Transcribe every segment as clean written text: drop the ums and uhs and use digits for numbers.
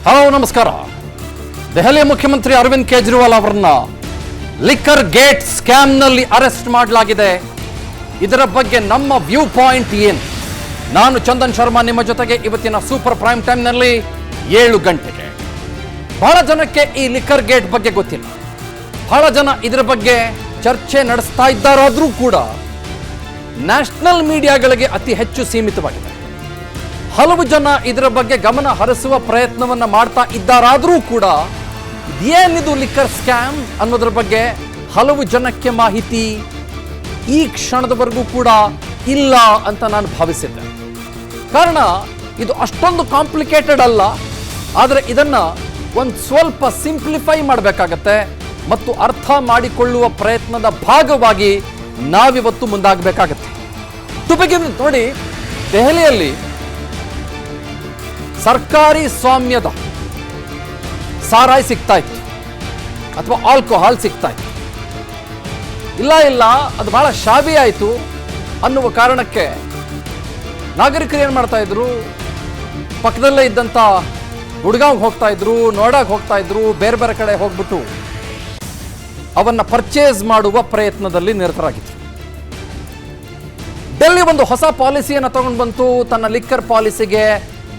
Hello ನಮಸ್ಕಾರ. ದೆಹಲಿಯ ಮುಖ್ಯಮಂತ್ರಿ ಅರವಿಂದ್ ಕೇಜ್ರಿವಾಲ್ ಅವರನ್ನ ಲಿಕ್ಕರ್ ಗೇಟ್ ಸ್ಕ್ಯಾಮ್ನಲ್ಲಿ ಅರೆಸ್ಟ್ ಮಾಡಲಾಗಿದೆ. ಇದರ ಬಗ್ಗೆ ನಮ್ಮ ವ್ಯೂ ಪಾಯಿಂಟ್ ಏನು? ನಾನು ಚಂದನ್ ಶರ್ಮಾ ನಿಮ್ಮ ಜೊತೆಗೆ ಇವತ್ತಿನ ಸೂಪರ್ ಪ್ರೈಮ್ ಟೈಮ್ನಲ್ಲಿ 7 ಗಂಟೆಗೆ. ಬಹಳ ಜನಕ್ಕೆ ಈ ಲಿಕ್ಕರ್ ಗೇಟ್ ಬಗ್ಗೆ ಗೊತ್ತಿಲ್ಲ. ಬಹಳ ಜನ ಇದರ ಬಗ್ಗೆ ಚರ್ಚೆ ನಡೆಸ್ತಾ ಇದ್ದಾರಾದರೂ ಕೂಡ ನ್ಯಾಷನಲ್ ಮೀಡಿಯಾಗಳಿಗೆ ಅತಿ ಹೆಚ್ಚು ಸೀಮಿತವಾಗಿದೆ. ಹಲವು ಜನ ಇದರ ಬಗ್ಗೆ ಗಮನ ಹರಿಸುವ ಪ್ರಯತ್ನವನ್ನು ಮಾಡ್ತಾ ಇದ್ದಾರಾದರೂ ಕೂಡ ಏನಿದು ಲಿಕ್ಕರ್ ಸ್ಕ್ಯಾಮ್ ಅನ್ನೋದ್ರ ಬಗ್ಗೆ ಹಲವು ಜನಕ್ಕೆ ಮಾಹಿತಿ ಈ ಕ್ಷಣದವರೆಗೂ ಕೂಡ ಇಲ್ಲ ಅಂತ ನಾನು ಭಾವಿಸಿದ್ದೆ. ಕಾರಣ ಇದು ಅಷ್ಟೊಂದು ಕಾಂಪ್ಲಿಕೇಟೆಡ್ ಅಲ್ಲ, ಆದರೆ ಇದನ್ನು ಒಂದು ಸ್ವಲ್ಪ ಸಿಂಪ್ಲಿಫೈ ಮಾಡಬೇಕಾಗತ್ತೆ ಮತ್ತು ಅರ್ಥ ಮಾಡಿಕೊಳ್ಳುವ ಪ್ರಯತ್ನದ ಭಾಗವಾಗಿ ನಾವಿವತ್ತು ಮುಂದಾಗಬೇಕಾಗತ್ತೆ. ನೋಡಿ, ದೆಹಲಿಯಲ್ಲಿ ಸರ್ಕಾರಿ ಸ್ವಾಮ್ಯದ ಸಾರಾಯಿ ಸಿಗ್ತಾ ಇತ್ತು ಅಥವಾ ಆಲ್ಕೋಹಾಲ್ ಸಿಗ್ತಾ ಇತ್ತು. ಇಲ್ಲ ಅದು ಬಹಳ ಶಾಬಿ ಆಯಿತು ಅನ್ನುವ ಕಾರಣಕ್ಕೆ ನಾಗರಿಕರು ಏನು ಮಾಡ್ತಾ ಇದ್ರು, ಪಕ್ಕದಲ್ಲೇ ಇದ್ದಂಥ ಗುಡ್ಗಾಂವ್ಗೆ ಹೋಗ್ತಾ ಇದ್ರು, ನೋಡಾಗೆ ಹೋಗ್ತಾ ಇದ್ರು, ಬೇರೆ ಬೇರೆ ಕಡೆ ಹೋಗ್ಬಿಟ್ಟು ಅವನ್ನ ಪರ್ಚೇಸ್ ಮಾಡುವ ಪ್ರಯತ್ನದಲ್ಲಿ ನಿರತರಾಗಿದ್ರು. ಡೆಲ್ಲಿ ಒಂದು ಹೊಸ ಪಾಲಿಸಿಯನ್ನು ತಗೊಂಡು ಬಂತು, ತನ್ನ ಲಿಕ್ಕರ್ ಪಾಲಿಸಿಗೆ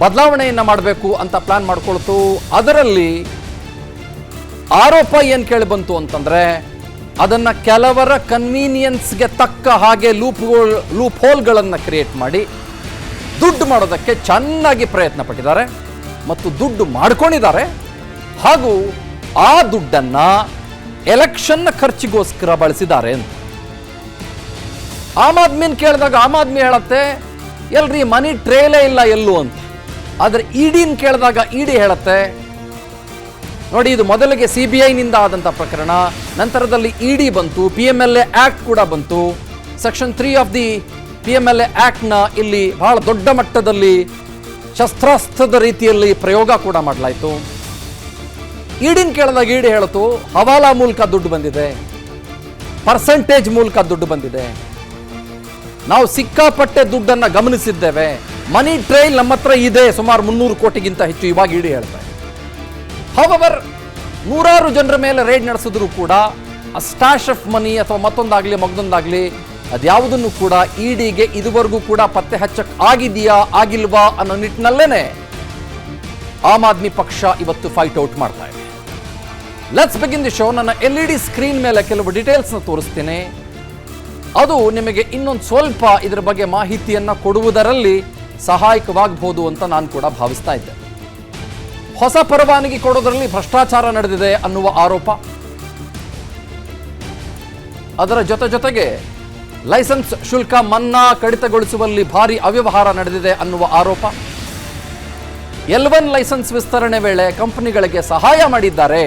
ಬದಲಾವಣೆಯನ್ನು ಮಾಡಬೇಕು ಅಂತ ಪ್ಲಾನ್ ಮಾಡ್ಕೊಳ್ತು. ಅದರಲ್ಲಿ ಆರೋಪ ಏನು ಕೇಳಿ ಬಂತು ಅಂತಂದ್ರೆ, ಅದನ್ನ ಕೆಲವರ ಕನ್ವೀನಿಯನ್ಸ್ಗೆ ತಕ್ಕ ಹಾಗೆ ಲೂಪ್ ಹೋಲ್ಗಳನ್ನು ಕ್ರಿಯೇಟ್ ಮಾಡಿ ದುಡ್ಡು ಮಾಡೋದಕ್ಕೆ ಚೆನ್ನಾಗಿ ಪ್ರಯತ್ನ ಪಟ್ಟಿದ್ದಾರೆ ಮತ್ತು ದುಡ್ಡು ಮಾಡ್ಕೊಂಡಿದ್ದಾರೆ. ಹಾಗೂ ಆ ದುಡ್ಡನ್ನ ಎಲೆಕ್ಷನ್ನ ಖರ್ಚಿಗೋಸ್ಕರ ಬಳಸಿದ್ದಾರೆ ಅಂತ ಆಮ್ ಆದ್ಮಿನ ಕೇಳಿದಾಗ ಆಮ್ ಆದ್ಮಿ ಹೇಳತ್ತೆ, ಎಲ್ರಿ ಮನಿ ಟ್ರೇಲೇ ಇಲ್ಲ ಎಲ್ಲೂ ಅಂತ. ಆದರೆ ಇಡಿನ ಕೇಳಿದಾಗ ಇಡಿ ಹೇಳತ್ತೆ, ನೋಡಿ ಇದು ಮೊದಲಿಗೆ CBI-ನಿಂದ ಆದಂಥ ಪ್ರಕರಣ, ನಂತರದಲ್ಲಿ ಇಡಿ ಬಂತು, PMLA ಆಕ್ಟ್ ಕೂಡ ಬಂತು. ಸೆಕ್ಷನ್ 3 ಆಫ್ ದಿ PMLA ಆಕ್ಟ್ನ ಇಲ್ಲಿ ಬಹಳ ದೊಡ್ಡ ಮಟ್ಟದಲ್ಲಿ ಶಸ್ತ್ರಾಸ್ತ್ರದ ರೀತಿಯಲ್ಲಿ ಪ್ರಯೋಗ ಕೂಡ ಮಾಡಲಾಯಿತು. ಇಡಿನ ಕೇಳಿದಾಗ ಇಡಿ ಹೇಳ್ತು, ಹವಾಲಾ ಮೂಲಕ ದುಡ್ಡು ಬಂದಿದೆ, ಪರ್ಸೆಂಟೇಜ್ ಮೂಲಕ ದುಡ್ಡು ಬಂದಿದೆ, ನಾವು ಸಿಕ್ಕಾಪಟ್ಟೆ ದುಡ್ಡನ್ನು ಗಮನಿಸಿದ್ದೇವೆ, ಮನಿ ಟ್ರೈಲ್ ನಮ್ಮ ಹತ್ರ ಇದೆ ಸುಮಾರು 300 ಕೋಟಿಗಿಂತ ಹೆಚ್ಚು ಇವಾಗ ಇಡಿ ಹೇಳ್ತಾರೆ. ಹೌವರ್ ನೂರಾರು ಜನರ ಮೇಲೆ ರೇಡ್ ನಡೆಸಿದ್ರು ಕೂಡ ಸ್ಟಾಶ್ ಆಫ್ ಮನಿ ಅಥವಾ ಮತ್ತೊಂದಾಗ್ಲಿ ಮಗದೊಂದಾಗ್ಲಿ ಅದ್ಯಾವುದನ್ನು ಕೂಡ ಇಡಿಗೆ ಇದುವರೆಗೂ ಕೂಡ ಪತ್ತೆ ಹಚ್ಚಕ್ ಆಗಿದೆಯಾ ಆಗಿಲ್ವಾ ಅನ್ನೋ ನಿಟ್ಟಿನಲ್ಲೇನೆ ಆಮ್ ಆದ್ಮಿ ಪಕ್ಷ ಇವತ್ತು ಫೈಟ್ ಔಟ್ ಮಾಡ್ತಾ ಇದೆ. Let's begin the show. ನನ್ನ LED ಸ್ಕ್ರೀನ್ ಮೇಲೆ ಕೆಲವು ಡೀಟೇಲ್ಸ್ನ ತೋರಿಸ್ತೀನಿ. ಅದು ನಿಮಗೆ ಇನ್ನೊಂದು ಸ್ವಲ್ಪ ಇದರ ಬಗ್ಗೆ ಮಾಹಿತಿಯನ್ನು ಕೊಡುವುದರಲ್ಲಿ ಸಹಾಯಕವಾಗಬಹುದು ಅಂತ ನಾನು ಕೂಡ ಭಾವಿಸ್ತಾ ಇದ್ದೆ. ಹೊಸ ಪರವಾನಗಿ ಕೊಡೋದರಲ್ಲಿ ಭ್ರಷ್ಟಾಚಾರ ನಡೆದಿದೆ ಅನ್ನುವ ಆರೋಪ, ಅದರ ಜೊತೆಗೆ ಲೈಸೆನ್ಸ್ ಶುಲ್ಕ ಮನ್ನಾ ಕಡಿತಗೊಳಿಸುವಲ್ಲಿ ಭಾರಿ ಅವ್ಯವಹಾರ ನಡೆದಿದೆ ಅನ್ನುವ ಆರೋಪ, L1 ಲೈಸೆನ್ಸ್ ವಿಸ್ತರಣೆ ವೇಳೆ ಕಂಪನಿಗಳಿಗೆ ಸಹಾಯ ಮಾಡಿದ್ದಾರೆ,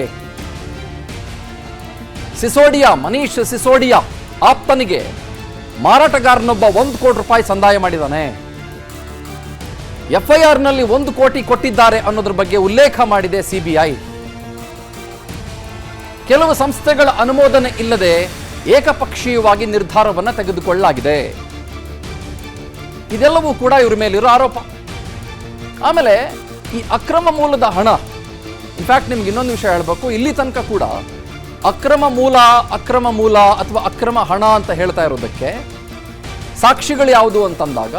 ಮನೀಶ್ ಸಿಸೋಡಿಯಾ ಆಪ್ತನಿಗೆ ಮಾರಾಟಗಾರನೊಬ್ಬ 1 ಕೋಟಿ ರೂಪಾಯಿ ಸಂದಾಯ ಮಾಡಿದ್ದಾನೆ, FIR-ನಲ್ಲಿ 1 ಕೋಟಿ ಕೊಟ್ಟಿದ್ದಾರೆ ಅನ್ನೋದ್ರ ಬಗ್ಗೆ ಉಲ್ಲೇಖ ಮಾಡಿದೆ CBI. ಕೆಲವು ಸಂಸ್ಥೆಗಳ ಅನುಮೋದನೆ ಇಲ್ಲದೆ ಏಕಪಕ್ಷೀಯವಾಗಿ ನಿರ್ಧಾರವನ್ನು ತೆಗೆದುಕೊಳ್ಳಲಾಗಿದೆ. ಇದೆಲ್ಲವೂ ಕೂಡ ಇವರ ಮೇಲಿರೋ ಆರೋಪ. ಆಮೇಲೆ ಈ ಅಕ್ರಮ ಮೂಲದ ಹಣ, ಇನ್ಫ್ಯಾಕ್ಟ್ ನಿಮ್ಗೆ ಇನ್ನೊಂದು ವಿಷಯ ಹೇಳಬೇಕು, ಇಲ್ಲಿ ತನಕ ಕೂಡ ಅಕ್ರಮ ಮೂಲ ಅಥವಾ ಅಕ್ರಮ ಹಣ ಅಂತ ಹೇಳ್ತಾ ಇರೋದಕ್ಕೆ ಸಾಕ್ಷಿಗಳು ಯಾವುದು ಅಂತಂದಾಗ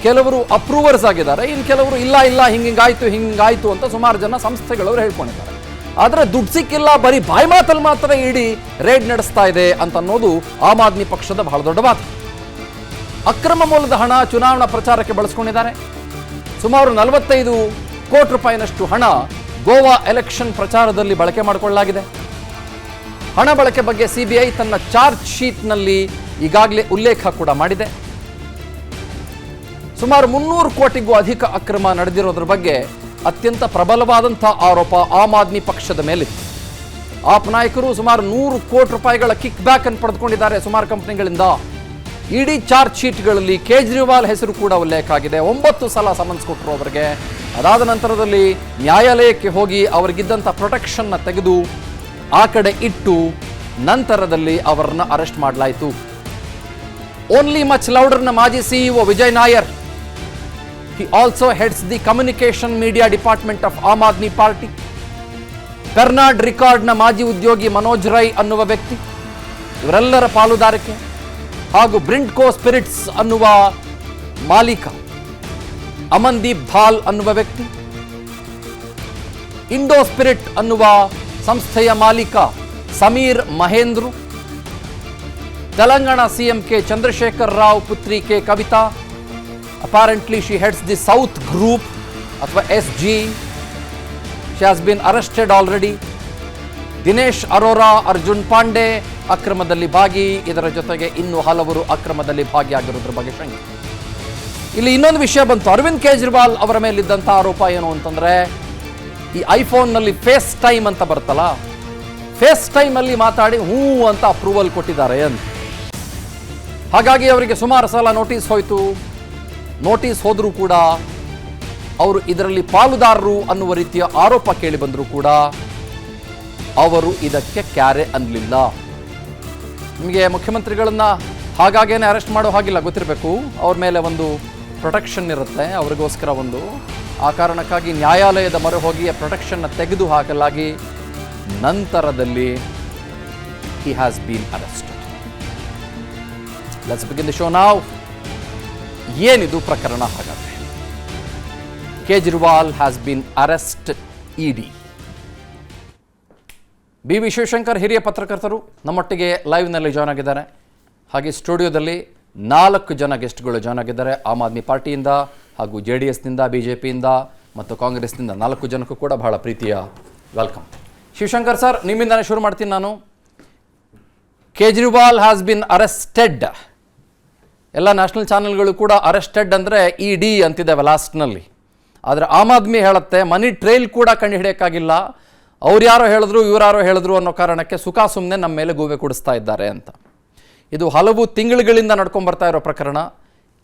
ಕೆಲವರು ಅಪ್ರೂವರ್ಸ್ ಆಗಿದ್ದಾರೆ, ಇನ್ನು ಕೆಲವರು ಇಲ್ಲ ಹಿಂಗಾಯ್ತು ಅಂತ ಸುಮಾರು ಜನ ಸಂಸ್ಥೆಗಳವರು ಹೇಳ್ಕೊಂಡಿದ್ದಾರೆ. ಆದರೆ ದುಡ್ಡು ಸಿಕ್ಕಿಲ್ಲ, ಬರೀ ಬಾಯಿ ಮಾತಲ್ಲಿ ಮಾತ್ರ ಇಡೀ ರೇಡ್ ನಡೆಸ್ತಾ ಇದೆ ಅಂತ ಅನ್ನೋದು ಆಮ್ ಆದ್ಮಿ ಪಕ್ಷದ ಬಹಳ ದೊಡ್ಡ ಮಾತು. ಅಕ್ರಮ ಮೂಲದ ಹಣ ಚುನಾವಣಾ ಪ್ರಚಾರಕ್ಕೆ ಬಳಸ್ಕೊಂಡಿದ್ದಾರೆ. ಸುಮಾರು 45 ಕೋಟಿ ರೂಪಾಯಿನಷ್ಟು ಹಣ ಗೋವಾ ಎಲೆಕ್ಷನ್ ಪ್ರಚಾರದಲ್ಲಿ ಬಳಕೆ ಮಾಡಿಕೊಳ್ಳಲಾಗಿದೆ. ಹಣ ಬಳಕೆ ಬಗ್ಗೆ CBI ತನ್ನ ಚಾರ್ಜ್ ಶೀಟ್ನಲ್ಲಿ ಈಗಾಗಲೇ ಉಲ್ಲೇಖ ಕೂಡ ಮಾಡಿದೆ. ಸುಮಾರು 300 ಕೋಟಿಗೂ ಅಧಿಕ ಅಕ್ರಮ ನಡೆದಿರೋದ್ರ ಬಗ್ಗೆ ಅತ್ಯಂತ ಪ್ರಬಲವಾದಂಥ ಆರೋಪ ಆಮ್ ಆದ್ಮಿ ಪಕ್ಷದ ಮೇಲಿತ್ತು. ಆಪ್ ನಾಯಕರು ಸುಮಾರು 100 ಕೋಟಿ ರೂಪಾಯಿಗಳ ಕಿಕ್ ಬ್ಯಾಕ್ ಅನ್ನು ಪಡೆದುಕೊಂಡಿದ್ದಾರೆ ಸುಮಾರು ಕಂಪನಿಗಳಿಂದ. ಇಡೀ ಚಾರ್ಜ್ ಶೀಟ್ಗಳಲ್ಲಿ ಕೇಜ್ರಿವಾಲ್ ಹೆಸರು ಕೂಡ ಉಲ್ಲೇಖ ಆಗಿದೆ. 9 ಸಲ ಸಮನ್ಸ್ ಕೊಟ್ಟರು ಅವರಿಗೆ. ಅದಾದ ನಂತರದಲ್ಲಿ ನ್ಯಾಯಾಲಯಕ್ಕೆ ಹೋಗಿ ಅವರಿಗಿದ್ದಂಥ ಪ್ರೊಟೆಕ್ಷನ್ನ ತೆಗೆದು ಆ ಕಡೆ ಇಟ್ಟು ನಂತರದಲ್ಲಿ ಅವರನ್ನು ಅರೆಸ್ಟ್ ಮಾಡಲಾಯಿತು. ಓನ್ಲಿ ಮಚ್ ಲೌಡರ್ನ ಮಾಜಿ CEO Vijay Nair He also heads the communication media department of Aam Aadmi Party. Karnad ರಿಕಾರ್ಡ್ನ ಮಾಜಿ ಉದ್ಯೋಗಿ ಮನೋಜ್ ರೈ ಅನ್ನುವ ವ್ಯಕ್ತಿ, ಇವರೆಲ್ಲರ ಪಾಲುದಾರಿಕೆ ಹಾಗೂ ಬ್ರಿಂಡ್ಕೋ ಸ್ಪಿರಿಟ್ಸ್ ಅನ್ನುವ ಮಾಲೀಕ ಅಮನ್ದೀಪ್ ಧಾಲ್ ಅನ್ನುವ ವ್ಯಕ್ತಿ, ಇಂಡೋ ಸ್ಪಿರಿಟ್ ಅನ್ನುವ ಸಂಸ್ಥೆಯ ಮಾಲೀಕ ಸಮೀರ್ ಮಹೇಂದ್ರು, ತೆಲಂಗಾಣ ಸಿಎಂ ಕೆ ಚಂದ್ರಶೇಖರ್ ರಾವ್ ಪುತ್ರಿ K Kavitha, apparently she heads the South Group ಅಥವಾ SG. She has been arrested already. Dinesh Arora, Arjun Pandey ಅಕ್ರಮದಲ್ಲಿ ಭಾಗಿ, ಇದರ ಜೊತೆಗೆ ಇನ್ನೂ ಹಲವರು ಅಕ್ರಮದಲ್ಲಿ ಭಾಗಿಯಾಗಿರೋದ್ರ ಬಗ್ಗೆ ಶಂಕೆ. ಇಲ್ಲಿ ಇನ್ನೊಂದು ವಿಷಯ ಬಂತು. ಅರವಿಂದ್ ಕೇಜ್ರಿವಾಲ್ ಅವರ ಮೇಲಿದ್ದಂಥ ಆರೋಪ ಏನು ಅಂತಂದ್ರೆ, ಈ ಐಫೋನ್ನಲ್ಲಿ ಫೇಸ್ ಟೈಮ್ ಅಂತ ಬರ್ತಲ್ಲ, ಫೇಸ್ ಟೈಮಲ್ಲಿ ಮಾತಾಡಿ ಹೂ ಅಂತ ಅಪ್ರೂವಲ್ ಕೊಟ್ಟಿದ್ದಾರೆ ಅಂತ. ಹಾಗಾಗಿ ಅವರಿಗೆ ಸುಮಾರು ಸಲ ನೋಟಿಸ್ ಹೋಯಿತು. ನೋಟಿಸ್ ಹೋದರೂ ಕೂಡ ಅವರು ಇದರಲ್ಲಿ ಪಾಲುದಾರರು ಅನ್ನುವ ರೀತಿಯ ಆರೋಪ ಕೇಳಿ ಬಂದರೂ ಕೂಡ ಅವರು ಇದಕ್ಕೆ ಕ್ಯಾರೆ ಅನ್ನಲಿಲ್ಲ. ನಿಮಗೆ ಮುಖ್ಯಮಂತ್ರಿಗಳನ್ನ ಹಾಗಾಗೇನೆ ಅರೆಸ್ಟ್ ಮಾಡೋ ಹಾಗಿಲ್ಲ, ಗೊತ್ತಿರಬೇಕು. ಅವ್ರ ಮೇಲೆ ಒಂದು ಪ್ರೊಟೆಕ್ಷನ್ ಇರುತ್ತೆ, ಅವ್ರಿಗೋಸ್ಕರ ಒಂದು. ಆ ಕಾರಣಕ್ಕಾಗಿ ನ್ಯಾಯಾಲಯದ ಮೊರೆ ಹೋಗಿ ಆ ಪ್ರೊಟೆಕ್ಷನ್ನ ತೆಗೆದು ಹಾಕಲಾಗಿ ನಂತರದಲ್ಲಿ he has been arrested. Let's begin the show now. ಏನಿದು ಪ್ರಕರಣ ಹಾಗಾದ್ರೆ? Kejriwal has been arrest ED. BV Shivashankar ಹಿರಿಯ ಪತ್ರಕರ್ತರು ನಮ್ಮೊಟ್ಟಿಗೆ ಲೈವ್ನಲ್ಲಿ ಜಾಯ್ನ್ ಆಗಿದ್ದಾರೆ. ಹಾಗೆ ಸ್ಟುಡಿಯೋದಲ್ಲಿ 4 ಜನ ಗೆಸ್ಟ್ಗಳು ಜಾಯ್ನ್ ಆಗಿದ್ದಾರೆ. ಆಮ್ ಆದ್ಮಿ ಪಾರ್ಟಿಯಿಂದ ಹಾಗೂ JDSನಿಂದ, BJPಯಿಂದ ಮತ್ತು ಕಾಂಗ್ರೆಸ್ನಿಂದ 4 ಜನಕ್ಕೂ ಕೂಡ ಬಹಳ ಪ್ರೀತಿಯ ವೆಲ್ಕಮ್. ಶಿವಶಂಕರ್ ಸರ್, ನಿಮ್ಮಿಂದಾನೇ ಶುರು ಮಾಡ್ತೀನಿ ನಾನು. Kejriwal has been arrested. ಎಲ್ಲ ನ್ಯಾಷನಲ್ ಚಾನೆಲ್ಗಳು ಕೂಡ ಅರೆಸ್ಟೆಡ್ ಅಂದರೆ ED ಅಂತಿದ್ದಾವೆ ಲಾಸ್ಟ್ನಲ್ಲಿ. ಆದರೆ ಆಮ್ ಆದ್ಮಿ ಹೇಳುತ್ತೆ ಮನಿ ಟ್ರೈಲ್ ಕೂಡ ಕಂಡು ಹಿಡಿಯೋಕ್ಕಾಗಿಲ್ಲ, ಅವ್ರು ಯಾರೋ ಹೇಳಿದ್ರು ಇವರಾರೋ ಹೇಳಿದ್ರು ಅನ್ನೋ ಕಾರಣಕ್ಕೆ ಸುಖ ಸುಮ್ಮನೆ ನಮ್ಮ ಮೇಲೆ ಗೂಬೆ ಕೊಡಿಸ್ತಾ ಇದ್ದಾರೆ ಅಂತ. ಇದು ಹಲವು ತಿಂಗಳುಗಳಿಂದ ನಡ್ಕೊಂಡು ಬರ್ತಾ ಇರೋ ಪ್ರಕರಣ.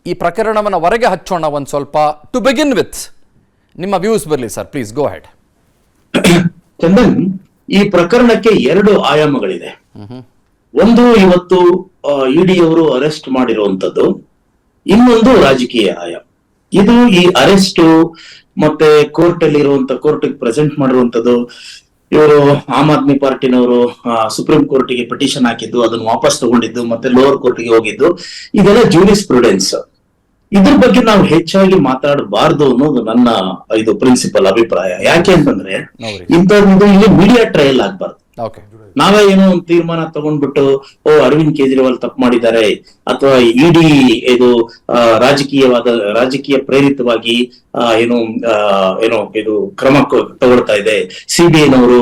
ಈ ಪ್ರಕರಣವನ್ನು ಹೊರಗೆ ಹಚ್ಚೋಣ ಒಂದು ಸ್ವಲ್ಪ. ಟು ಬಿಗಿನ್ ವಿತ್ ನಿಮ್ಮ ವ್ಯೂಸ್ ಬರಲಿ sir, please go head. Chandan, ಈ ಪ್ರಕರಣಕ್ಕೆ 2 ಆಯಾಮಗಳಿದೆ. ಒಂದು ಇವತ್ತು ED ಅವರು ಅರೆಸ್ಟ್ ಮಾಡಿರುವಂತದ್ದು, ಇನ್ನೊಂದು ರಾಜಕೀಯ ಆಯಾಮ. ಇದು ಈ ಅರೆಸ್ಟ್ ಮತ್ತೆ ಕೋರ್ಟ್ ಅಲ್ಲಿ ಇರುವಂತ ಕೋರ್ಟ್ ಪ್ರೆಸೆಂಟ್ ಮಾಡಿರುವಂತದ್ದು, ಇವರು ಆಮ್ ಆದ್ಮಿ ಪಾರ್ಟಿನವರು ಸುಪ್ರೀಂ ಕೋರ್ಟ್ಗೆ ಪಿಟಿಷನ್ ಹಾಕಿದ್ದು, ಅದನ್ನು ವಾಪಸ್ ತಗೊಂಡಿದ್ದು, ಮತ್ತೆ ಲೋವರ್ ಕೋರ್ಟ್ಗೆ ಹೋಗಿದ್ದು, ಇದೆಲ್ಲ ಜೂರಿಸ್ ಪ್ರುಡೆನ್ಸ್. ಇದ್ರ ಬಗ್ಗೆ ನಾವು ಹೆಚ್ಚಾಗಿ ಮಾತಾಡಬಾರ್ದು ಅನ್ನೋದು ನನ್ನ ಇದು ಪ್ರಿನ್ಸಿಪಲ್ ಅಭಿಪ್ರಾಯ. ಯಾಕೆ ಅಂತಂದ್ರೆ ಇಂಥದ್ದು ಇಲ್ಲಿ ಮೀಡಿಯಾ ಟ್ರಯಲ್ ಆಗ್ಬಾರ್ದು. ನಾವೇ ಏನೋ ಒಂದು ತೀರ್ಮಾನ ತಗೊಂಡ್ಬಿಟ್ಟು ಅರವಿಂದ್ ಕೇಜ್ರಿವಾಲ್ ತಪ್ಪು ಮಾಡಿದ್ದಾರೆ ಅಥವಾ ED ಇದು ರಾಜಕೀಯ ಪ್ರೇರಿತವಾಗಿ ಏನೋ ಇದು ಕ್ರಮ ತಗೊಳ್ತಾ ಇದೆ, CBIನವರು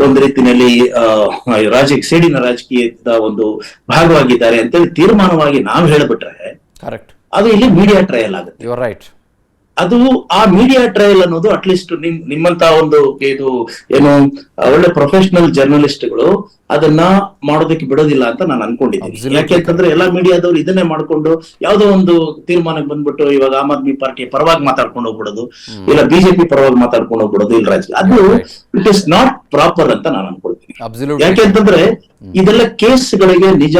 ಒಂದು ರೀತಿಯಲ್ಲಿ ಸೇಡಿನ ರಾಜಕೀಯದ ಒಂದು ಭಾಗವಾಗಿದ್ದಾರೆ ಅಂತೇಳಿ ತೀರ್ಮಾನವಾಗಿ ನಾವು ಹೇಳ್ಬಿಟ್ರೆ ಅದು ಇಲ್ಲಿ ಮೀಡಿಯಾ ಟ್ರಯಲ್ ಆಗುತ್ತೆ. ಅದು ಆ ಮೀಡಿಯಾ ಟ್ರಯಲ್ ಅನ್ನೋದು ಅಟ್ಲೀಸ್ಟ್ ನಿಮ್ಮಂತ ಒಂದು ಇದು ಏನು ಒಳ್ಳೆ ಪ್ರೊಫೆಷನಲ್ ಜರ್ನಲಿಸ್ಟ್ಗಳು ಅದನ್ನ ಮಾಡೋದಕ್ಕೆ ಬಿಡೋದಿಲ್ಲ ಅಂತ ನಾನು ಅನ್ಕೊಂಡಿದ್ದೀನಿ. ಯಾಕೆಂತಂದ್ರೆ ಎಲ್ಲಾ ಮೀಡಿಯಾದವ್ರು ಇದನ್ನೇ ಮಾಡ್ಕೊಂಡು ಯಾವ್ದೋ ಒಂದು ತೀರ್ಮಾನಕ್ಕೆ ಬಂದ್ಬಿಟ್ಟು ಇವಾಗ ಆಮ್ ಆದ್ಮಿ ಪಾರ್ಟಿಯ ಪರವಾಗಿ ಮಾತಾಡ್ಕೊಂಡು ಹೋಗ್ಬಿಡೋದು, ಇಲ್ಲ BJP ಪರವಾಗಿ ಮಾತಾಡ್ಕೊಂಡು ಹೋಗ್ಬಿಡೋದು, ಇಲ್ಲ ರಾಜಕೀಯ, ಅದು ಇಟ್ ಇಸ್ ನಾಟ್ ಪ್ರಾಪರ್ ಅಂತ ನಾನು ಅನ್ಕೊಳ್ತೀನಿ. ಯಾಕೆಂತಂದ್ರೆ ಇದೆಲ್ಲ ಕೇಸ್ಗಳಿಗೆ ನಿಜ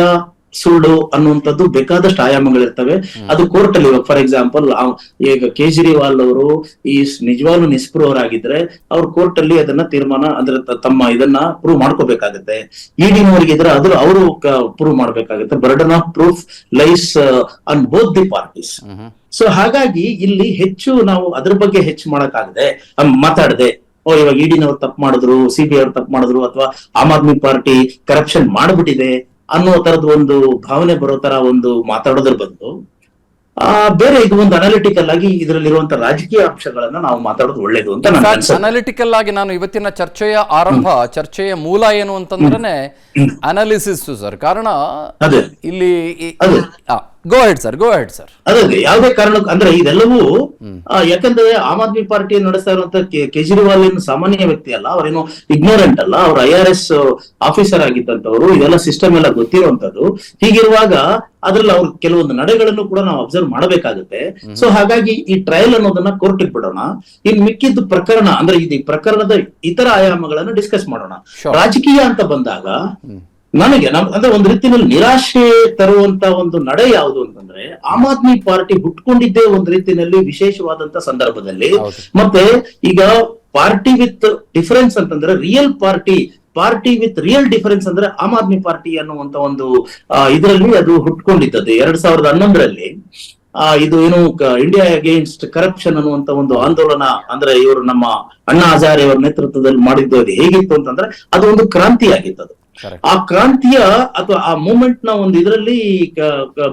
ಸುಳ್ಳು ಅನ್ನುವಂಥದ್ದು ಬೇಕಾದಷ್ಟು ಆಯಾಮಗಳಿರ್ತವೆ. ಅದು ಕೋರ್ಟ್ ಅಲ್ಲಿ, ಫಾರ್ ಎಕ್ಸಾಂಪಲ್ ಈಗ ಕೇಜ್ರಿವಾಲ್ ಅವರು ಈ ನಿಜವಾಗ್ಲೂ ನಿಸ್ಪೃಹರಾಗಿದ್ರೆ ಅವ್ರು ಕೋರ್ಟ್ ಅಲ್ಲಿ ಅದನ್ನ ತೀರ್ಮಾನ ಅಂದ್ರೆ ತಮ್ಮ ಇದನ್ನ ಪ್ರೂವ್ ಮಾಡ್ಕೋಬೇಕಾಗತ್ತೆ. EDನವರಿಗೆ ಇದ್ರೆ ಅದ್ರ ಅವರು ಪ್ರೂವ್ ಮಾಡ್ಬೇಕಾಗತ್ತೆ. Burden of proof lies on both the parties. So ಹಾಗಾಗಿ ಇಲ್ಲಿ ಹೆಚ್ಚು ನಾವು ಅದ್ರ ಬಗ್ಗೆ ಹೆಚ್ಚು ಮಾಡಕ್ಕಾಗದೆ ಮಾತಾಡದೆ ಇವಾಗ EDನವ್ರು ತಪ್ಪು ಮಾಡಿದ್ರು, CBI ಅವ್ರು ತಪ್ಪು ಮಾಡಿದ್ರು, ಅಥವಾ ಆಮ್ ಆದ್ಮಿ ಪಾರ್ಟಿ ಕರಪ್ಷನ್ ಮಾಡ್ಬಿಟ್ಟಿದೆ ಅನ್ನೋ ತರದ ಒಂದು ಭಾವನೆ ಬರೋ ತರ ಒಂದು ಮಾತಾಡೋದ್ರ ಬದಲು ಬೇರೆ ಇದು ಒಂದು ಅನಾಲಿಟಿಕಲ್ ಆಗಿ ಇದರಲ್ಲಿರುವಂತ ರಾಜಕೀಯ ಅಂಶಗಳನ್ನ ನಾವು ಮಾತಾಡೋದು ಒಳ್ಳೇದು ಅಂತ ನಾನು ಅನಾಲಿಟಿಕಲ್ ಆಗಿ ನಾನು ಇವತ್ತಿನ ಚರ್ಚೆಯ ಮೂಲ ಏನು ಅಂತಂದ್ರೆ ಅನಾಲಿಸಿಸ್ ಸರ್. ಕಾರಣ ಇಲ್ಲಿ ಗೋ ಹೆಡ್ ಸರ್. ಅದೇ ಯಾವುದೇ ಕಾರಣಕ್ಕೂ ಅಂದ್ರೆ ಇದೆಲ್ಲವೂ ಯಾಕಂದ್ರೆ ಆಮ್ ಆದ್ಮಿ ಪಾರ್ಟಿ ನಡೆಸ್ತಾ ಇರುವಂತ ಕೇಜ್ರಿವಾಲ್ ಏನು ಸಾಮಾನ್ಯ ವ್ಯಕ್ತಿ ಅಲ್ಲ, ಅವರೇನು ಇಗ್ನೋರೆಂಟ್ ಅಲ್ಲ, ಅವ್ರು IRS ಆಫೀಸರ್ ಆಗಿದ್ದಂತವ್ರು, ಇದೆಲ್ಲ ಸಿಸ್ಟಮ್ ಎಲ್ಲ ಗೊತ್ತಿರುವಂತದ್ದು. ಹೀಗಿರುವಾಗ ಅದ್ರಲ್ಲಿ ಅವ್ರ ಕೆಲವೊಂದು ನಡೆಗಳನ್ನು ಕೂಡ ನಾವು ಅಬ್ಸರ್ವ್ ಮಾಡಬೇಕಾಗುತ್ತೆ. ಸೊ ಹಾಗಾಗಿ ಈ ಟ್ರಯಲ್ ಅನ್ನೋದನ್ನ ಕೋರ್ಟಿಗೆ ಬಿಡೋಣ. ಇನ್ ಮಿಕ್ಕಿದ್ದು ಪ್ರಕರಣ ಅಂದ್ರೆ ಇದು ಪ್ರಕರಣದ ಇತರ ಆಯಾಮಗಳನ್ನು ಡಿಸ್ಕಸ್ ಮಾಡೋಣ. ರಾಜಕೀಯ ಅಂತ ಬಂದಾಗ ಅಂದ್ರೆ ಒಂದು ರೀತಿಯಲ್ಲಿ ನಿರಾಶೆ ತರುವಂತ ಒಂದು ನಡೆ ಯಾವುದು ಅಂತಂದ್ರೆ, ಆಮ್ ಆದ್ಮಿ ಪಾರ್ಟಿ ಹುಟ್ಕೊಂಡಿದ್ದೇ ಒಂದು ರೀತಿಯಲ್ಲಿ ವಿಶೇಷವಾದಂತ ಸಂದರ್ಭದಲ್ಲಿ. ಮತ್ತೆ ಈಗ ಪಾರ್ಟಿ ವಿತ್ ಡಿಫರೆನ್ಸ್ ಅಂತಂದ್ರೆ ಪಾರ್ಟಿ ವಿತ್ ರಿಯಲ್ ಡಿಫರೆನ್ಸ್ ಅಂದ್ರೆ ಆಮ್ ಆದ್ಮಿ ಪಾರ್ಟಿ ಅನ್ನುವಂತ ಒಂದು ಇದರಲ್ಲಿ ಅದು ಹುಟ್ಕೊಂಡಿದ್ದದ್ದು 2011ರಲ್ಲಿ. ಇದು ಏನು ಇಂಡಿಯಾ ಅಗೇನ್ಸ್ಟ್ ಕರಪ್ಷನ್ ಅನ್ನುವಂತ ಒಂದು ಆಂದೋಲನ, ಅಂದ್ರೆ ಇವರು ನಮ್ಮ ಅಣ್ಣಾ ಹಜಾರೆ ಅವರ ನೇತೃತ್ವದಲ್ಲಿ ಮಾಡಿದ್ದು ಅದು ಹೇಗಿತ್ತು ಅಂತಂದ್ರೆ ಅದು ಒಂದು ಕ್ರಾಂತಿ ಆಗಿತ್ತು. ಅದು ಆ ಕ್ರಾಂತಿಯ ಅಥವಾ ಆ ಮೂವ್ಮೆಂಟ್ ನ ಒಂದು ಇದರಲ್ಲಿ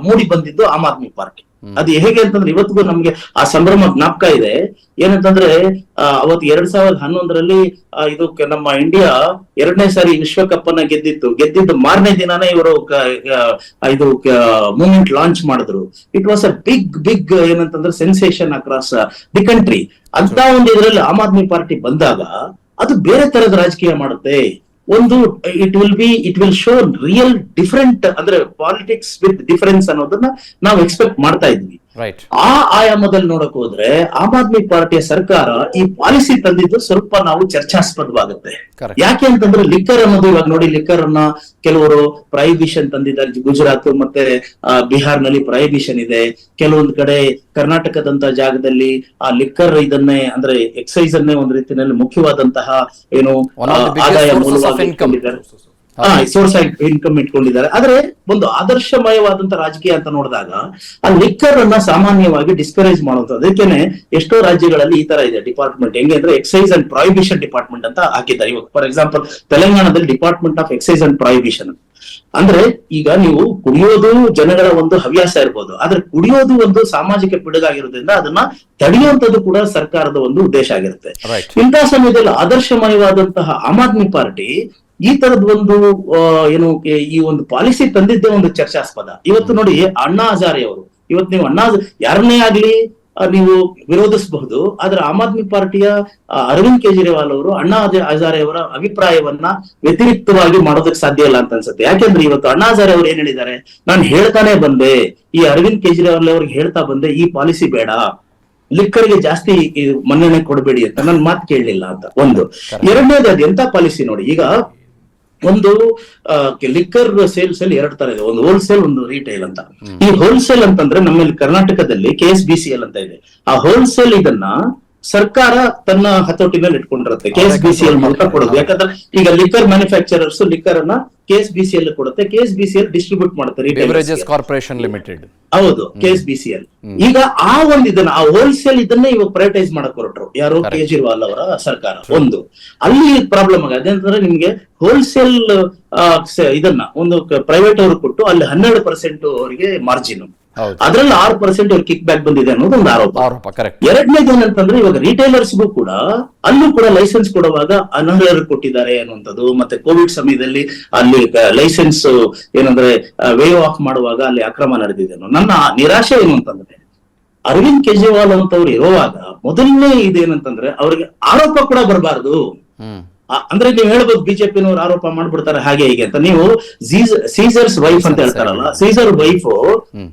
ಮೂಡಿ ಬಂದಿದ್ದು ಆಮ್ ಆದ್ಮಿ ಪಾರ್ಟಿ. ಅದು ಹೇಗೆ ಅಂತಂದ್ರೆ ಇವತ್ತಿಗೂ ನಮ್ಗೆ ಆ ಸಂಭ್ರಮ ಜ್ಞಾಪಕ ಇದೆ. ಏನಂತಂದ್ರೆ ಅವತ್ತು 2011ರಲ್ಲಿ ಇದು ನಮ್ಮ ಇಂಡಿಯಾ 2ನೇ ಸಾರಿ ವಿಶ್ವಕಪ್ ಅನ್ನ ಗೆದ್ದಿದ್ದು ಮಾರನೇ ದಿನಾನೇ ಇವರು ಇದು ಮೂವ್ಮೆಂಟ್ ಲಾಂಚ್ ಮಾಡಿದ್ರು. ಇಟ್ ವಾಸ್ ಅ ಬಿಗ್ ಏನಂತಂದ್ರೆ ಸೆನ್ಸೇಷನ್ ಅಕ್ರಾಸ್ ದಿ ಕಂಟ್ರಿ. ಅಂತ ಒಂದು ಇದರಲ್ಲಿ ಆಮ್ ಆದ್ಮಿ ಪಾರ್ಟಿ ಬಂದಾಗ ಅದು ಬೇರೆ ತರದ ರಾಜಕೀಯ ಮಾಡುತ್ತೆ. ಒಂದು it will show real different, ಅಂದ್ರೆ ಪಾಲಿಟಿಕ್ಸ್ ವಿತ್ ಡಿಫರೆನ್ಸ್ ಅನ್ನೋದನ್ನ ನಾವು ಎಕ್ಸ್ಪೆಕ್ಟ್ ಮಾಡ್ತಾ ಇದ್ವಿ. ಆ ಆಯಾಮದಲ್ಲಿ ನೋಡಕ್ ಹೋದ್ರೆ ಆಮ್ ಆದ್ಮಿ ಪಾರ್ಟಿಯ ಸರ್ಕಾರ ಈ ಪಾಲಿಸಿ ತಂದಿದ್ದು ಸ್ವಲ್ಪ ನಾವು ಚರ್ಚಾಸ್ಪದವಾಗುತ್ತೆ. ಯಾಕೆ ಅಂತಂದ್ರೆ ಲಿಕ್ಕರ್ ಅನ್ನೋದು, ಇವಾಗ ನೋಡಿ ಲಿಕ್ಕರ್ ಅನ್ನ ಕೆಲವರು ಪ್ರೈಬಿಷನ್ ತಂದಿದ್ದಾರೆ. ಗುಜರಾತ್ ಮತ್ತೆ ಬಿಹಾರ್ನಲ್ಲಿ ಪ್ರೈಬಿಷನ್ ಇದೆ. ಕೆಲವೊಂದು ಕಡೆ ಕರ್ನಾಟಕದಂತ ಜಾಗದಲ್ಲಿ ಆ ಲಿಕ್ಕರ್ ಇದನ್ನೇ ಅಂದ್ರೆ ಎಕ್ಸೈಸ್ ಅನ್ನೇ ಒಂದು ರೀತಿಯಲ್ಲಿ ಮುಖ್ಯವಾದಂತಹ ಏನು ಆದಾಯ ಮೂಲವಾಗಿ ಇಟ್ಕೊಂಡಿದ್ದಾರೆ, ಸೋರ್ಸ್ ಆಫ್ ಇನ್ಕಮ್ ಇಟ್ಕೊಂಡಿದ್ದಾರೆ. ಆದ್ರೆ ಒಂದು ಆದರ್ಶಮಯವಾದಂತ ರಾಜಕೀಯ ಅಂತ ನೋಡಿದಾಗ ಆ ಲಿಕ್ಕರ್ ಅನ್ನ ಸಾಮಾನ್ಯವಾಗಿ ಡಿಸ್ಕರೇಜ್ ಮಾಡುವಂತ. ಅದಕ್ಕೇನೆ ಎಷ್ಟೋ ರಾಜ್ಯಗಳಲ್ಲಿ ಈ ತರ ಇದೆ ಡಿಪಾರ್ಟ್ಮೆಂಟ್. ಹೆಂಗೆ ಅಂದ್ರೆ ಎಕ್ಸೈಸ್ ಅಂಡ್ ಪ್ರಾಹಿಬಿಷನ್ ಡಿಪಾರ್ಟ್ಮೆಂಟ್ ಅಂತ ಹಾಕಿದ್ದಾರೆ. ಇವಾಗ ಫಾರ್ ಎಕ್ಸಾಂಪಲ್ ತೆಲಂಗಾಣದಲ್ಲಿ department of excise and prohibition. ಅಂದ್ರೆ ಈಗ ನೀವು ಕುಡಿಯೋದು ಜನಗಳ ಒಂದು ಹವ್ಯಾಸ ಇರ್ಬೋದು, ಆದ್ರೆ ಕುಡಿಯೋದು ಒಂದು ಸಾಮಾಜಿಕ ಪಿಡುಗಾಗಿರೋದ್ರಿಂದ ಅದನ್ನ ತಡೆಯುವಂತದ್ದು ಕೂಡ ಸರ್ಕಾರದ ಒಂದು ಉದ್ದೇಶ ಆಗಿರುತ್ತೆ. ಇಂತಹ ಸಮಯದಲ್ಲಿ ಆದರ್ಶಮಯವಾದಂತಹ ಆಮ್ ಆದ್ಮಿ ಪಾರ್ಟಿ ಈ ತರದ ಒಂದು ಏನು ಈ ಒಂದು ಪಾಲಿಸಿ ತಂದಿದ್ದೇ ಒಂದು ಚರ್ಚಾಸ್ಪದ. ಇವತ್ತು ನೋಡಿ ಅಣ್ಣಾ ಹಜಾರೆ ಅವರು, ಇವತ್ತು ನೀವು ಯಾರನ್ನೇ ಆಗ್ಲಿ ನೀವು ವಿರೋಧಿಸಬಹುದು, ಆದ್ರೆ ಆಮ್ ಆದ್ಮಿ ಪಾರ್ಟಿಯ ಅರವಿಂದ್ ಕೇಜ್ರಿವಾಲ್ ಅವರು ಅಣ್ಣಾ ಹಜಾರೆ ಅವರ ಅಭಿಪ್ರಾಯವನ್ನ ವ್ಯತಿರಿಕ್ತವಾಗಿ ಮಾಡೋದಕ್ಕೆ ಸಾಧ್ಯ ಇಲ್ಲ ಅಂತ ಅನ್ಸುತ್ತೆ. ಯಾಕೆಂದ್ರೆ ಇವತ್ತು ಅಣ್ಣಾ ಹಜಾರೆ ಅವರು ಏನ್ ಹೇಳಿದ್ದಾರೆ, ನಾನು ಹೇಳ್ತಾನೆ ಬಂದೆ, ಈ ಅರವಿಂದ್ ಕೇಜ್ರಿವಾಲ್ ಅವ್ರಿಗೆ ಹೇಳ್ತಾ ಬಂದೆ ಈ ಪಾಲಿಸಿ ಬೇಡ, ಲಿಕ್ಕರ್ಗೆ ಜಾಸ್ತಿ ಮನ್ನಣೆ ಕೊಡಬೇಡಿ ಅಂತ, ನನ್ ಮಾತು ಕೇಳಲಿಲ್ಲ ಅಂತ. ಒಂದು ಎರಡನೇದು ಅದು ಎಂತ ಪಾಲಿಸಿ ನೋಡಿ. ಈಗ ಒಂದು ಲಿಕ್ಕರ್ ಸೇಲ್ಸ್ ಅಲ್ಲಿ 2 ತರ ಇದೆ, ಒಂದು ಹೋಲ್ಸೇಲ್, ಒಂದು ರಿಟೇಲ್ ಅಂತ. ಈ ಹೋಲ್ಸೇಲ್ ಅಂತಂದ್ರೆ ನಮ್ಮಲ್ಲಿ ಕರ್ನಾಟಕದಲ್ಲಿ KSBCL ಅಂತ ಇದೆ. ಆ ಹೋಲ್ಸೇಲ್ ಇದನ್ನ ಸರ್ಕಾರ ತನ್ನ ಹತೋಟಿನಲ್ಲಿ ಇಟ್ಕೊಂಡಿರುತ್ತೆ, KSBCL ಮೂಲಕ ಕೊಡೋದು. ಯಾಕಂದ್ರೆ ಈಗ ಲಿಕ್ಕರ್ ಮ್ಯಾನುಫ್ಯಾಕ್ಚರರ್ಸ್ ಲಿಕ್ಕರ್ ಅನ್ನ KSBCL ಕೊಡುತ್ತೆ, KSBCL ಡಿಸ್ಟ್ರಿಬ್ಯೂಟ್ ಮಾಡುತ್ತೆ, ಬೆವರೇಜಸ್ ಕಾರ್ಪೊರೇಷನ್ ಲಿಮಿಟೆಡ್. ಹೌದು, KSBCL. ಈಗ ಆ ಒಂದು ಇದನ್ನ ಆ ಹೋಲ್ಸೇಲ್ ಇದನ್ನೇ ಇವಾಗ ಪ್ರೈವೇಟೈಸ್ ಮಾಡಕ್ ಹೊರಟ್ರು ಯಾರು, ಕೇಜ್ರಿವಾಲ್ ಅವರ ಸರ್ಕಾರ. ಒಂದು ಅಲ್ಲಿ ಪ್ರಾಬ್ಲಮ್ ಆಗಿದೆ. ಅದೇಂತಂದ್ರೆ ನಿಮ್ಗೆ ಹೋಲ್ಸೇಲ್ ಇದನ್ನ ಒಂದು ಪ್ರೈವೇಟ್ ಅವರು ಕೊಟ್ಟು ಅಲ್ಲಿ 12% ಅವರಿಗೆ ಮಾರ್ಜಿನ್, ಅದ್ರಲ್ಲಿ 6% ಅವ್ರಿಗೆ ಕಿಕ್ ಬ್ಯಾಕ್ ಬಂದಿದೆ ಅನ್ನೋದು ಒಂದು ಆರೋಪ. ಎರಡನೇದು ಏನಂತಂದ್ರೆ ಇವಾಗ ರಿಟೇಲರ್ಸ್ಗೂ ಕೂಡ ಅಲ್ಲೂ ಕೂಡ ಲೈಸೆನ್ಸ್ ಕೊಡುವಾಗ ಅನರ್ಹರು ಕೊಟ್ಟಿದ್ದಾರೆ ಅನ್ನುವಂಥದ್ದು. ಮತ್ತೆ ಕೋವಿಡ್ ಸಮಯದಲ್ಲಿ ಅಲ್ಲಿ ಲೈಸೆನ್ಸ್ ಏನಂದ್ರೆ ವೇವ್ ಆಫ್ ಮಾಡುವಾಗ ಅಲ್ಲಿ ಅಕ್ರಮ ನಡೆದಿದೆ ಅನ್ನೋ. ನನ್ನ ನಿರಾಶೆ ಏನು ಅಂತಂದ್ರೆ ಅರವಿಂದ್ ಕೇಜ್ರಿವಾಲ್ ಅಂತವ್ರು ಇರುವಾಗ ಮೊದಲನೇ ಇದೇನಂತಂದ್ರೆ ಅವ್ರಿಗೆ ಆರೋಪ ಕೂಡ ಬರಬಾರ್ದು. ಅಂದ್ರೆ ನೀವು ಹೇಳ್ಬೋದು ಬಿಜೆಪಿನವ್ರು ಆರೋಪ ಮಾಡ್ಬಿಡ್ತಾರೆ ಹಾಗೆ ಹೀಗೆ ಅಂತ. ನೀವು ಸೀಸರ್ಸ್ ವೈಫ್ ಅಂತ ಹೇಳ್ತಾರಲ್ಲ, ಸೀಸರ್ ವೈಫ್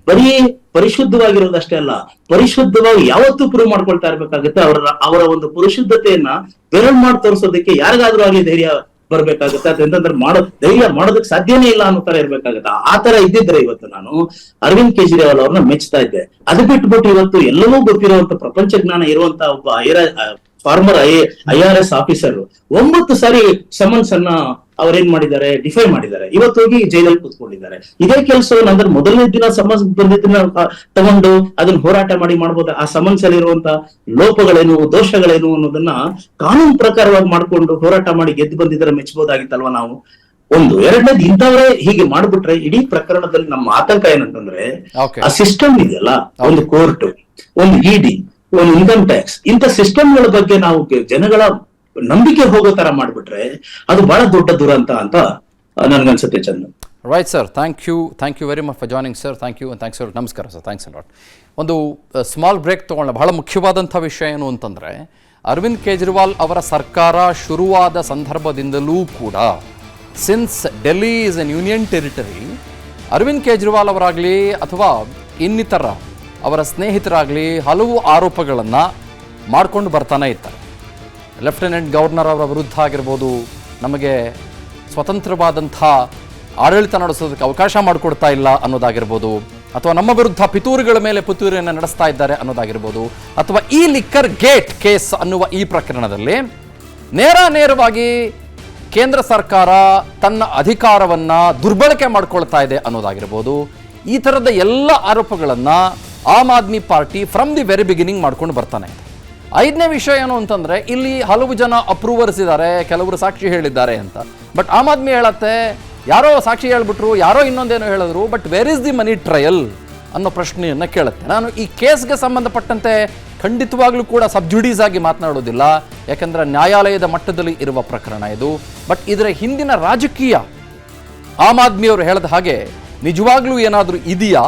ಬರೀ ಪರಿಶುದ್ಧವಾಗಿರೋದಷ್ಟೇ ಅಲ್ಲ, ಪರಿಶುದ್ಧವಾಗಿ ಯಾವತ್ತೂ ಪ್ರೂವ್ ಮಾಡ್ಕೊಳ್ತಾ ಇರ್ಬೇಕಾಗುತ್ತೆ. ಅವರ ಒಂದು ಪರಿಶುದ್ಧತೆಯನ್ನ ಬೆರಳು ಮಾಡಿ ತೋರಿಸೋದಕ್ಕೆ ಯಾರಿಗಾದ್ರೂ ಆಗ್ಲಿ ಧೈರ್ಯ ಬರ್ಬೇಕಾಗುತ್ತೆ. ಅದಂತಂದ್ರೆ ಧೈರ್ಯ ಮಾಡೋದಕ್ಕೆ ಸಾಧ್ಯನೇ ಇಲ್ಲ ಅನ್ನೋ ತರ ಇರ್ಬೇಕಾಗತ್ತೆ. ಆ ತರ ಇದ್ದಿದ್ರೆ ಇವತ್ತು ನಾನು ಅರವಿಂದ್ ಕೇಜ್ರಿವಾಲ್ ಅವ್ರನ್ನ ಮೆಚ್ತಾ ಇದ್ದೆ. ಅದು ಬಿಟ್ಬಿಟ್ಟು ಇವತ್ತು ಎಲ್ಲವೂ ಗೊತ್ತಿರುವಂತ ಪ್ರಪಂಚ ಜ್ಞಾನ ಇರುವಂತ ಒಬ್ಬ ಫಾರ್ಮರ್ IRS ಆಫೀಸರ್ 9 ಸಾರಿ ಸಮನ್ಸ್ ಅನ್ನ ಅವ್ರೇನ್ ಮಾಡಿದ್ದಾರೆ, ಡಿಫೈ ಮಾಡಿದ್ದಾರೆ. ಇವತ್ತು ಹೋಗಿ ಜೈಲಲ್ಲಿ ಕೂತ್ಕೊಂಡಿದ್ದಾರೆ. ಇದೇ ಕೆಲಸವನ್ನು ಅಂದ್ರೆ ಮೊದಲನೇ ದಿನ ಸಮನ್ಸ್ ಬಂದಿದ್ದನ್ನ ತಗೊಂಡು ಅದನ್ನ ಹೋರಾಟ ಮಾಡ್ಬೋದು. ಆ ಸಮನ್ಸ್ ಅಲ್ಲಿ ಇರುವಂತ ಲೋಪಗಳೇನು, ದೋಷಗಳೇನು ಅನ್ನೋದನ್ನ ಕಾನೂನು ಪ್ರಕಾರವಾಗಿ ಮಾಡ್ಕೊಂಡು ಹೋರಾಟ ಮಾಡಿ ಗೆದ್ದು ಬಂದಿದ್ರೆ ಮೆಚ್ಚಬಹುದಾಗಿತ್ತಲ್ವಾ ನಾವು. ಒಂದು ಎರಡನೇದು ಇಂಥವರೇ ಹೀಗೆ ಮಾಡ್ಬಿಟ್ರೆ ಇಡೀ ಪ್ರಕರಣದಲ್ಲಿ ನಮ್ಮ ಆತಂಕ ಏನಂತಂದ್ರೆ ಆ ಸಿಸ್ಟಮ್ ಇದೆಯಲ್ಲ, ಒಂದು ಕೋರ್ಟ್, ಒಂದು ED, ಒಂದು ಇನ್ಕಮ್ ಟ್ಯಾಕ್ಸ್, ಇಂಥ ಸಿಸ್ಟಮ್ಗಳ ಬಗ್ಗೆ ನಾವು ಜನಗಳ ನಂಬಿಕೆ ಹೋಗೋ ತರ ಮಾಡ್ಬಿಟ್ರೆ ಅದು ಬಹಳ ದೊಡ್ಡ ದುರಂತ ಅಂತ ನನ್ಗನ್ಸುತ್ತೆ. Chandan, right sir, thank you very much for joining sir. Thank you, ನಮಸ್ಕಾರ ಸರ್, ಥ್ಯಾಂಕ್ಸ್ ಅ ಲಾಟ್. ಒಂದು ಸ್ಮಾಲ್ ಬ್ರೇಕ್ ತಗೊಳ್ಳೋಣ. ಬಹಳ ಮುಖ್ಯವಾದಂಥ ವಿಷಯ ಏನು ಅಂತಂದರೆ, ಅರವಿಂದ್ ಕೇಜ್ರಿವಾಲ್ ಅವರ ಸರ್ಕಾರ ಶುರುವಾದ ಸಂದರ್ಭದಿಂದಲೂ ಕೂಡ, since Delhi is an union territory, Arvind Kejriwal ಅವರಾಗಲಿ ಅಥವಾ ಇನ್ನಿತರ ಅವರ ಸ್ನೇಹಿತರಾಗಲಿ ಹಲವು ಆರೋಪಗಳನ್ನು ಮಾಡಿಕೊಂಡು ಬರ್ತಾನೆ ಇರ್ತಾರೆ. ಲೆಫ್ಟಿನೆಂಟ್ ಗವರ್ನರ್ ಅವರ ವಿರುದ್ಧ ಆಗಿರ್ಬೋದು, ನಮಗೆ ಸ್ವತಂತ್ರವಾದಂಥ ಆಡಳಿತ ನಡೆಸೋದಕ್ಕೆ ಅವಕಾಶ ಮಾಡಿಕೊಡ್ತಾ ಇಲ್ಲ ಅನ್ನೋದಾಗಿರ್ಬೋದು, ಅಥವಾ ನಮ್ಮ ವಿರುದ್ಧ ಪಿತೂರುಗಳ ಮೇಲೆ ಪಿತೂರಿಯನ್ನು ನಡೆಸ್ತಾ ಇದ್ದಾರೆ ಅನ್ನೋದಾಗಿರ್ಬೋದು, ಅಥವಾ ಈ ಲಿಕ್ಕರ್ ಗೇಟ್ ಕೇಸ್ ಅನ್ನುವ ಈ ಪ್ರಕರಣದಲ್ಲಿ ನೇರವಾಗಿ ಕೇಂದ್ರ ಸರ್ಕಾರ ತನ್ನ ಅಧಿಕಾರವನ್ನ ದುರ್ಬಳಕೆ ಮಾಡ್ಕೊಳ್ತಾ ಇದೆ ಅನ್ನೋದಾಗಿರ್ಬೋದು. ಈ ಥರದ ಎಲ್ಲ ಆರೋಪಗಳನ್ನು Aam Aadmi party from the very beginning ಮಾಡ್ಕೊಂಡು ಬರ್ತಾನೆ ಇದೆ. 5ನೇ ವಿಷಯ ಏನು ಅಂತಂದ್ರೆ, ಇಲ್ಲಿ ಹಲವು ಜನ ಅಪ್ರೂವರ್ಸ್ ಇದ್ದಾರೆ, ಕೆಲವರು ಸಾಕ್ಷಿ ಹೇಳಿದ್ದಾರೆ ಅಂತ. ಬಟ್ ಆಮ್ ಆದ್ಮಿ ಹೇಳತ್ತೆ, ಯಾರೋ ಸಾಕ್ಷಿ ಹೇಳ್ಬಿಟ್ರು, ಯಾರೋ ಇನ್ನೊಂದೇನೋ ಹೇಳಿದ್ರು, but where is the money trial ಅನ್ನೋ ಪ್ರಶ್ನೆಯನ್ನು ಕೇಳುತ್ತೆ. ನಾನು ಈ ಕೇಸ್ಗೆ ಸಂಬಂಧಪಟ್ಟಂತೆ ಖಂಡಿತವಾಗ್ಲೂ ಕೂಡ ಸಬ್ಜುಡೀಸ್ ಆಗಿ ಮಾತನಾಡೋದಿಲ್ಲ, ಯಾಕಂದ್ರೆ ನ್ಯಾಯಾಲಯದ ಮಟ್ಟದಲ್ಲಿ ಇರುವ ಪ್ರಕರಣ ಇದು. ಬಟ್ ಇದರ ಹಿಂದಿನ ರಾಜಕೀಯ ಆಮ್ ಆದ್ಮಿಯವರು ಹೇಳಿದ ಹಾಗೆ ನಿಜವಾಗ್ಲೂ ಏನಾದರೂ ಇದೆಯಾ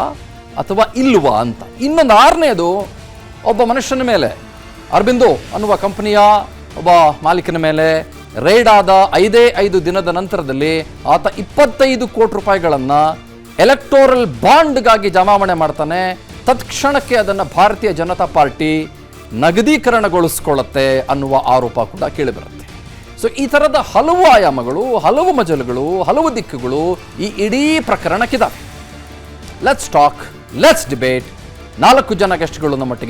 ಅಥವಾ ಇಲ್ವಾ ಅಂತ. ಇನ್ನೊಂದು 6ನೇದು, ಒಬ್ಬ ಮನುಷ್ಯನ ಮೇಲೆ, ಅರಬಿಂದೋ ಅನ್ನುವ ಕಂಪನಿಯ ಒಬ್ಬ ಮಾಲೀಕನ ಮೇಲೆ ರೈಡ್ ಆದ 5 ದಿನದ ನಂತರದಲ್ಲಿ ಆತ 25 ಕೋಟಿ ರೂಪಾಯಿಗಳನ್ನು ಎಲೆಕ್ಟೋರಲ್ ಬಾಂಡ್ಗಾಗಿ ಜಮಾವಣೆ ಮಾಡ್ತಾನೆ. ತತ್ಕ್ಷಣಕ್ಕೆ ಅದನ್ನು ಭಾರತೀಯ ಜನತಾ ಪಾರ್ಟಿ ನಗದೀಕರಣಗೊಳಿಸ್ಕೊಳ್ಳುತ್ತೆ ಅನ್ನುವ ಆರೋಪ ಕೂಡ ಕೇಳಿಬರುತ್ತೆ. ಸೊ ಈ ಥರದ ಹಲವು ಆಯಾಮಗಳು, ಹಲವು ಮಜಲುಗಳು, ಹಲವು ದಿಕ್ಕುಗಳು ಈ ಇಡೀ ಪ್ರಕರಣಕ್ಕಿದ್ದಾವೆ. Let's talk, let's debate. 4 ಜನ ಗೆಸ್ಟ್ಗಳು ನಮ್ಮೊಟ್ಟಿಗೆ